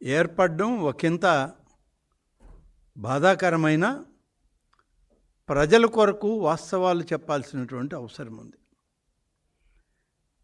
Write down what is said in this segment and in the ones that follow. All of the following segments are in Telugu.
ఏర్పడడం ఒకంత బాధాకరమైన, ప్రజల కొరకు వాస్తవాలు చెప్పాల్సినటువంటి అవసరం ఉంది.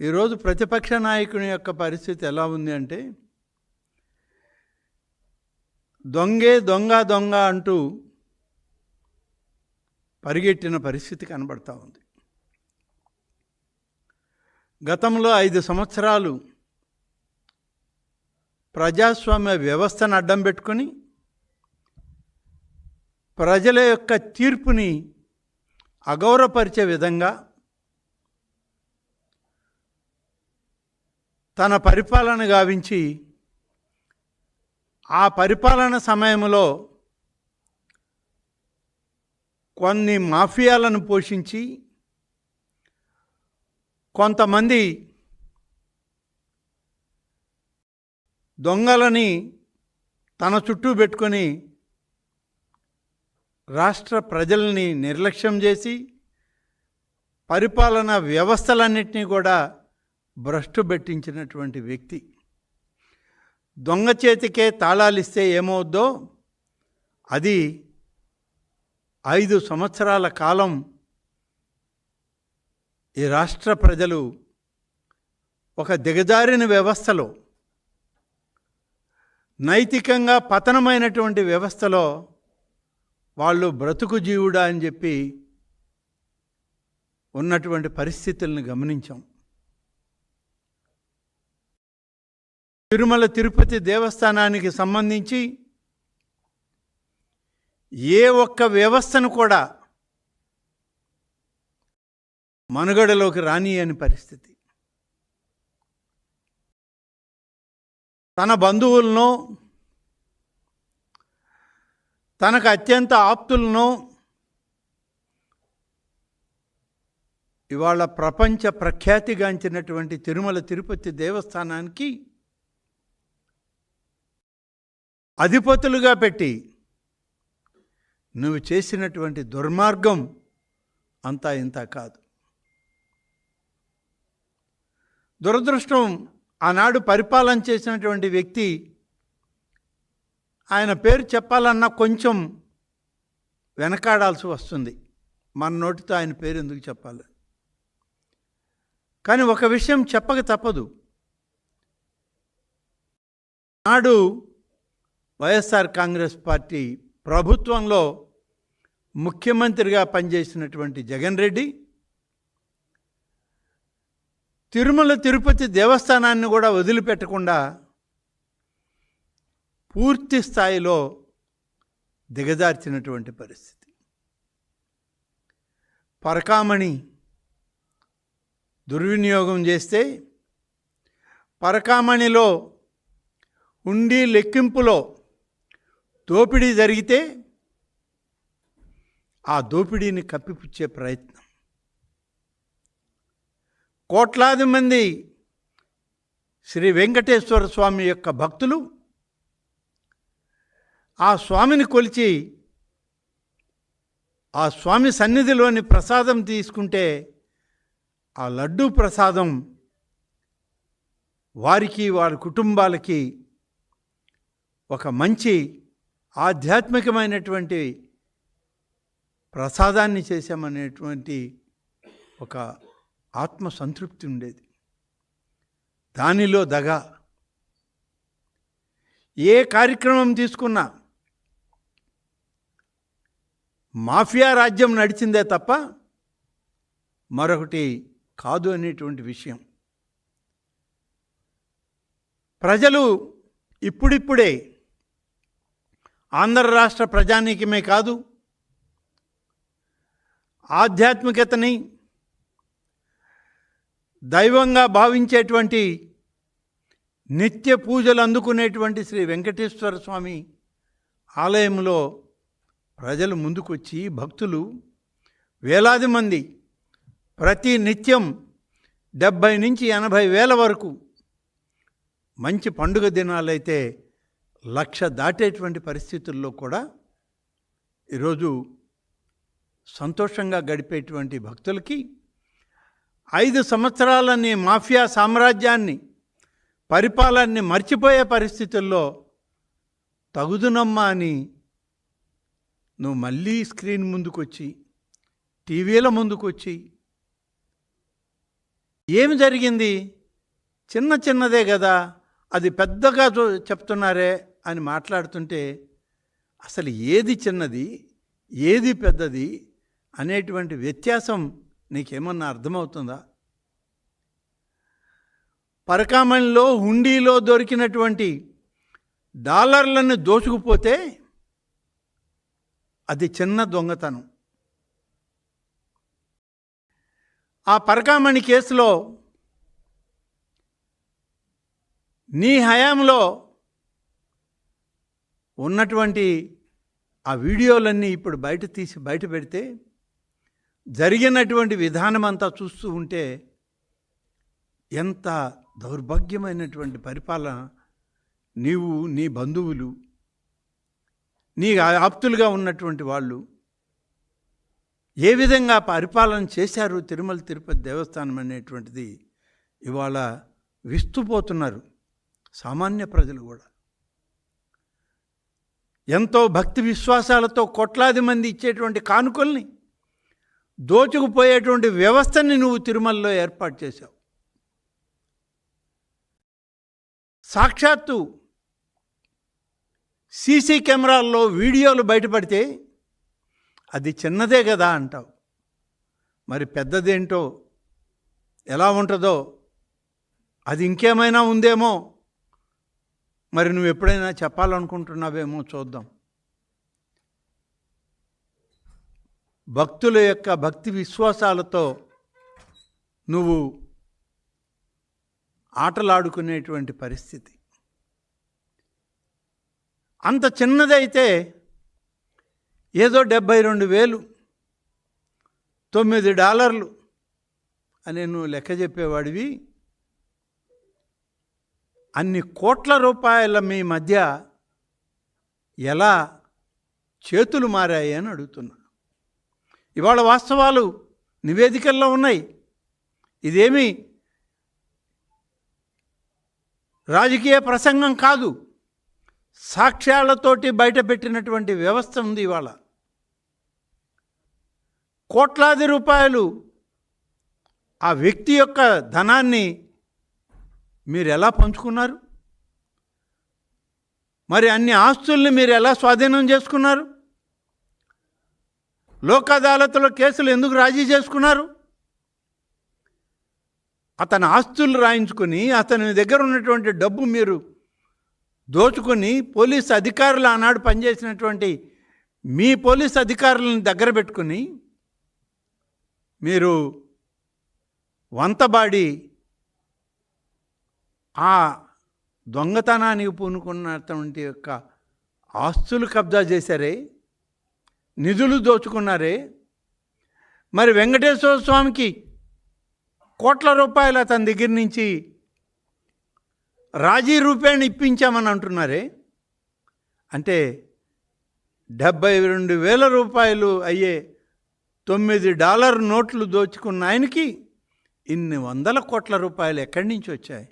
ఈరోజు ప్రతిపక్ష నాయకుని యొక్క పరిస్థితి ఎలా ఉంది అంటే, దొంగే దొంగ దొంగ అంటూ పరిగెట్టిన పరిస్థితి కనబడతా ఉంది. గతంలో 5 సంవత్సరాలు ప్రజాస్వామ్య వ్యవస్థను అడ్డం పెట్టుకొని ప్రజల యొక్క తీర్పుని అగౌరవపరిచే విధంగా తన పరిపాలన గావించి, ఆ పరిపాలన సమయంలో కొన్ని మాఫియాలను పోషించి, కొంతమంది దొంగలని తన చుట్టూ పెట్టుకొని రాష్ట్ర ప్రజల్ని నిర్లక్ష్యం చేసి పరిపాలనా వ్యవస్థలన్నింటినీ కూడా భ్రష్టు పెట్టించినటువంటి వ్యక్తి. దొంగ చేతికే తాళాలిస్తే ఏమవుద్దో అది 5 సంవత్సరాల కాలం ఈ రాష్ట్ర ప్రజలు ఒక దిగజారిన వ్యవస్థలో, నైతికంగా పతనమైనటువంటి వ్యవస్థలో వాళ్ళు బ్రతుకు జీవుడా అని చెప్పి ఉన్నటువంటి పరిస్థితులను గమనించాం. తిరుమల తిరుపతి దేవస్థానానికి సంబంధించి ఏ ఒక్క వ్యవస్థను కూడా మనుగడలోకి రానియని పరిస్థితి. తన బంధువులను, తనకు అత్యంత ఆప్తులను ఇవాళ ప్రపంచ ప్రఖ్యాతిగాంచినటువంటి తిరుమల తిరుపతి దేవస్థానానికి అధిపతులుగా పెట్టి నువ్వు చేసినటువంటి దుర్మార్గం అంతా ఇంత కాదు. దురదృష్టం, ఆనాడు పరిపాలన చేసినటువంటి వ్యక్తి, ఆయన పేరు చెప్పాలన్నా కొంచెం వెనకాడాల్సి వస్తుంది. మన నోటితో ఆయన పేరు ఎందుకు చెప్పాలి? కానీ ఒక విషయం చెప్పక తప్పదు. నాడు వైఎస్ఆర్ కాంగ్రెస్ పార్టీ ప్రభుత్వంలో ముఖ్యమంత్రిగా పనిచేసినటువంటి జగన్ రెడ్డి తిరుమల తిరుపతి దేవస్థానాన్ని కూడా వదిలిపెట్టకుండా పూర్తి స్థాయిలో దిగజార్చినటువంటి పరిస్థితి. పరకామణి దుర్వినియోగం చేస్తే, పరకామణిలో ఉండి లెక్కింపులో దోపిడీ జరిగితే ఆ దోపిడీని కప్పిపుచ్చే ప్రయత్నం. కోట్లాది మంది శ్రీ వెంకటేశ్వర స్వామి యొక్క భక్తులు ఆ స్వామిని కొలిచి ఆ స్వామి సన్నిధిలోని ప్రసాదం తీసుకుంటే ఆ లడ్డూ ప్రసాదం వారికి, వారి కుటుంబాలకి ఒక మంచి ఆధ్యాత్మికమైనటువంటి ప్రసాదాన్ని చేశామనేటువంటి ఒక ఆత్మసంతృప్తి ఉండేది. దానిలో దగా. ఏ కార్యక్రమం తీసుకున్నా మాఫియా రాజ్యం నడిచిందే తప్ప మరొకటి కాదు అనేటువంటి విషయం. ప్రజలు ఇప్పుడిప్పుడే, ఆంధ్ర రాష్ట్ర ప్రజానీకమే కాదు, ఆధ్యాత్మికతని దైవంగా భావించేటువంటి, నిత్య పూజలు అందుకునేటువంటి శ్రీ వెంకటేశ్వర స్వామి ఆలయంలో ప్రజలు ముందుకొచ్చి, భక్తులు వేలాది మంది ప్రతి నిత్యం 70 నుంచి 80 వేల వరకు, మంచి పండుగ దినాలైతే 1,00,000 దాటేటువంటి పరిస్థితుల్లో కూడా ఈరోజు సంతోషంగా గడిపేటువంటి భక్తులకి 5 సంవత్సరాలని మాఫియా సామ్రాజ్యాన్ని పరిపాలనని మర్చిపోయే పరిస్థితుల్లో తగుదునమ్మా అని నువ్వు మళ్ళీ స్క్రీన్ ముందుకొచ్చి, టీవీల ముందుకొచ్చి, ఏమి జరిగింది, చిన్న చిన్నదే కదా, అది పెద్దగా చెప్తున్నారే అని మాట్లాడుతుంటే అసలు ఏది చిన్నది ఏది పెద్దది అనేటువంటి వ్యత్యాసం నీకేమన్నా అర్థమవుతుందా? పరకామణిలో హుండీలో దొరికినటువంటి డాలర్లను దోచుకుపోతే అది చిన్న దొంగతనం. ఆ పరకామణి కేసులో నీ హయాంలో ఉన్నటువంటి ఆ వీడియోలన్నీ ఇప్పుడు బయట పెడితే జరిగినటువంటి విధానం అంతా చూస్తూ ఉంటే ఎంత దౌర్భాగ్యమైనటువంటి పరిపాలన నీవు, నీ బంధువులు, నీ ఆప్తులుగా ఉన్నటువంటి వాళ్ళు ఏ విధంగా పరిపాలన చేశారు తిరుమల తిరుపతి దేవస్థానం అనేటువంటిది ఇవాళ విస్తుపోతున్నారు సామాన్య ప్రజలు కూడా. ఎంతో భక్తి విశ్వాసాలతో కోట్లాది మంది ఇచ్చేటువంటి కానుకల్ని దోచుకుపోయేటువంటి వ్యవస్థని నువ్వు తిరుమలలో ఏర్పాటు చేశావు. సాక్షాత్తు సీసీ కెమెరాల్లో వీడియోలు బయటపడితే అది చిన్నదే కదా అంటావు. మరి పెద్దదేంటో ఎలా ఉంటుందో, అది ఇంకేమైనా ఉందేమో, మరి నువ్వు ఎప్పుడైనా చెప్పాలనుకుంటున్నావేమో చూద్దాం. భక్తుల యొక్క భక్తి విశ్వాసాలతో నువ్వు ఆటలాడుకునేటువంటి పరిస్థితి. అంత చిన్నదైతే ఏదో $72,000 $9 అని నువ్వు లెక్క చెప్పేవాడివి. అన్ని కోట్ల రూపాయల మీ మధ్య ఎలా చేతులు మారాయి అని అడుగుతున్నా. ఇవాళ వాస్తవాలు నివేదికల్లో ఉన్నాయి. ఇదేమీ రాజకీయ ప్రసంగం కాదు, సాక్ష్యాలతోటి బయటపెట్టినటువంటి వ్యవస్థ ఉంది. ఇవాళ కోట్లాది రూపాయలు ఆ వ్యక్తి యొక్క ధనాన్ని మీరు ఎలా పంచుకున్నారు? మరి అన్ని ఆస్తుల్ని మీరు ఎలా స్వాధీనం చేసుకున్నారు? లోక్ అదాలత్లో కేసులు ఎందుకు రాజీ చేసుకున్నారు? అతని ఆస్తులు రాయించుకొని అతని దగ్గర ఉన్నటువంటి డబ్బు మీరు దోచుకొని పోలీసు అధికారులు ఆనాడు పనిచేసినటువంటి మీ పోలీసు అధికారులను దగ్గర పెట్టుకుని మీరు వంతబాడి ఆ దొంగతనానికి పూనుకున్నటువంటి యొక్క ఆస్తులు కబ్జా చేశారే, నిధులు దోచుకున్నారే. మరి వెంకటేశ్వర స్వామికి కోట్ల రూపాయలు అతని దగ్గర నుంచి రాజీ రూపాయలు ఇప్పించామని అంటున్నారే. అంటే $72,000 అయ్యే $9 నోట్లు దోచుకున్న ఆయనకి ఇన్ని వందల కోట్ల రూపాయలు ఎక్కడి నుంచి వచ్చాయి?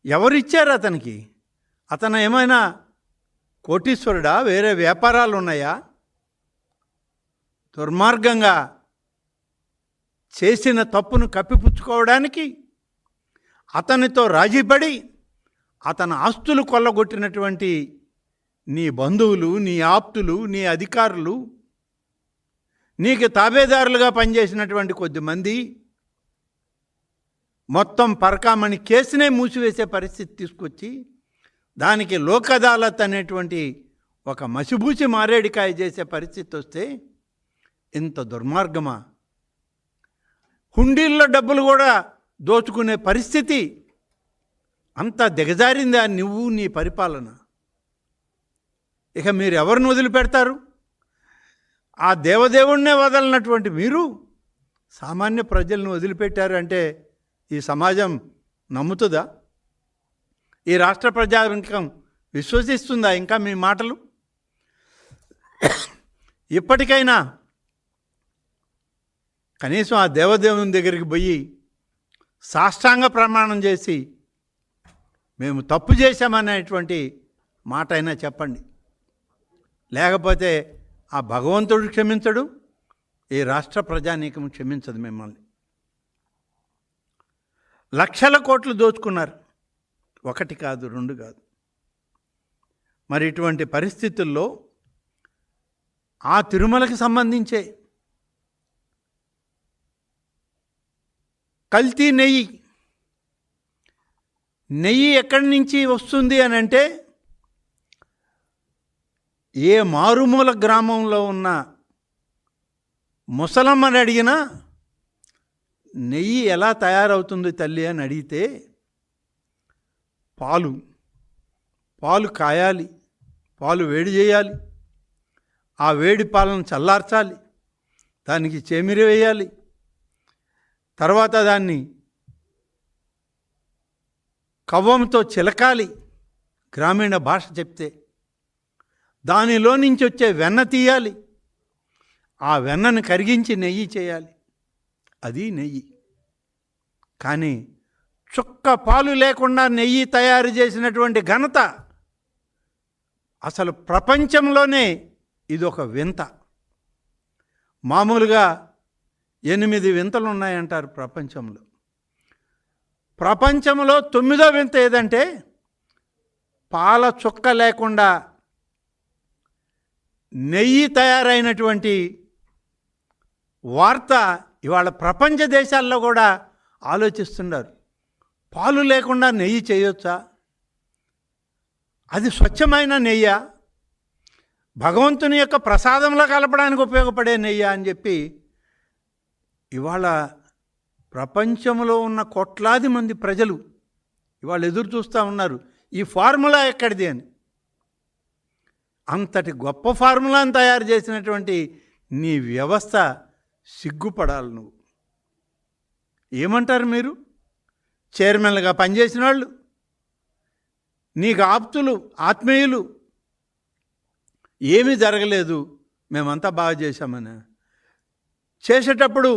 ఎవరిచ్చారు అతనికి? అతను ఏమైనా కోటీశ్వరుడా? వేరే వ్యాపారాలు ఉన్నాయా? దుర్మార్గంగా చేసిన తప్పును కప్పిపుచ్చుకోవడానికి అతనితో రాజీపడి అతని ఆస్తులు కొల్లగొట్టినటువంటి నీ బంధువులు, నీ ఆప్తులు, నీ అధికారులు, నీకు తాబేదారులుగా పనిచేసినటువంటి కొద్దిమంది మొత్తం పరకామణి కేసునే మూసివేసే పరిస్థితి తీసుకొచ్చి దానికి లోక్ అదాలత్ అనేటువంటి ఒక మసిబూసి మారేడికాయ చేసే పరిస్థితి వస్తే ఇంత దుర్మార్గమా? హుండీల్లో డబ్బులు కూడా దోచుకునే పరిస్థితి అంత దిగజారిందా నువ్వు, నీ పరిపాలన? ఇక మీరు ఎవరిని వదిలిపెడతారు? ఆ దేవదేవుణ్ణే వదలనటువంటి మీరు సామాన్య ప్రజలను వదిలిపెట్టారు అంటే ఈ సమాజం నమ్ముతుందా? ఈ రాష్ట్ర ప్రజానికం విశ్వసిస్తుందా ఇంకా మీ మాటలు? ఇప్పటికైనా కనీసం ఆ దేవదేవుని దగ్గరికి పోయి సాష్టాంగ ప్రమాణం చేసి మేము తప్పు చేశామనేటువంటి మాట అయినా చెప్పండి. లేకపోతే ఆ భగవంతుడు క్షమించడు, ఈ రాష్ట్ర ప్రజానీకం క్షమించదు మిమ్మల్ని. లక్షల కోట్లు దోచుకున్నారు, ఒకటి కాదు, రెండు కాదు. మరి ఇటువంటి పరిస్థితుల్లో ఆ తిరుమలకి సంబంధించే కల్తీ నెయ్యి ఎక్కడి నుంచి వస్తుంది అని అంటే, ఏ మారుమూల గ్రామంలో ఉన్న ముసలమ్మని అడిగినా నెయ్యి ఎలా తయారవుతుంది తల్లి అని అడిగితే, పాలు కాయాలి, పాలు వేడి చేయాలి, ఆ వేడి పాలను చల్లార్చాలి, దానికి చెమిరి వేయాలి, తర్వాత దాన్ని కవ్వంతో చిలకాలి, గ్రామీణ భాష చెప్తే దానిలో నుంచి వచ్చే వెన్న తీయాలి, ఆ వెన్నను కరిగించి నెయ్యి చేయాలి, అది నెయ్యి. కానీ చుక్క పాలు లేకుండా నెయ్యి తయారు చేసినటువంటి ఘనత అసలు ప్రపంచంలోనే ఇదొక వింత. మామూలుగా 8 వింతలు ఉన్నాయంటారు ప్రపంచంలో. ప్రపంచంలో 9వ వింత ఏదంటే, పాల చుక్క లేకుండా నెయ్యి తయారైనటువంటి వార్త ఇవాళ ప్రపంచ దేశాల్లో కూడా ఆలోచిస్తున్నారు. పాలు లేకుండా నెయ్యి చేయొచ్చా? అది స్వచ్ఛమైన నెయ్యా? భగవంతుని యొక్క ప్రసాదంలో కలపడానికి ఉపయోగపడే నెయ్యా అని చెప్పి ఇవాళ ప్రపంచంలో ఉన్న కోట్లాది మంది ప్రజలు ఇవాళ ఎదురు చూస్తూ ఉన్నారు, ఈ ఫార్ములా ఎక్కడిది అని. అంతటి గొప్ప ఫార్ములాను తయారు చేసినటువంటి నీ వ్యవస్థ సిగ్గుపడాలి. నువ్వు ఏమంటారు? మీరు చైర్మన్లుగా పనిచేసిన వాళ్ళు, నీకు ఆప్తులు, ఆత్మీయులు, ఏమీ జరగలేదు, మేమంతా బాగా చేశామని చేసేటప్పుడు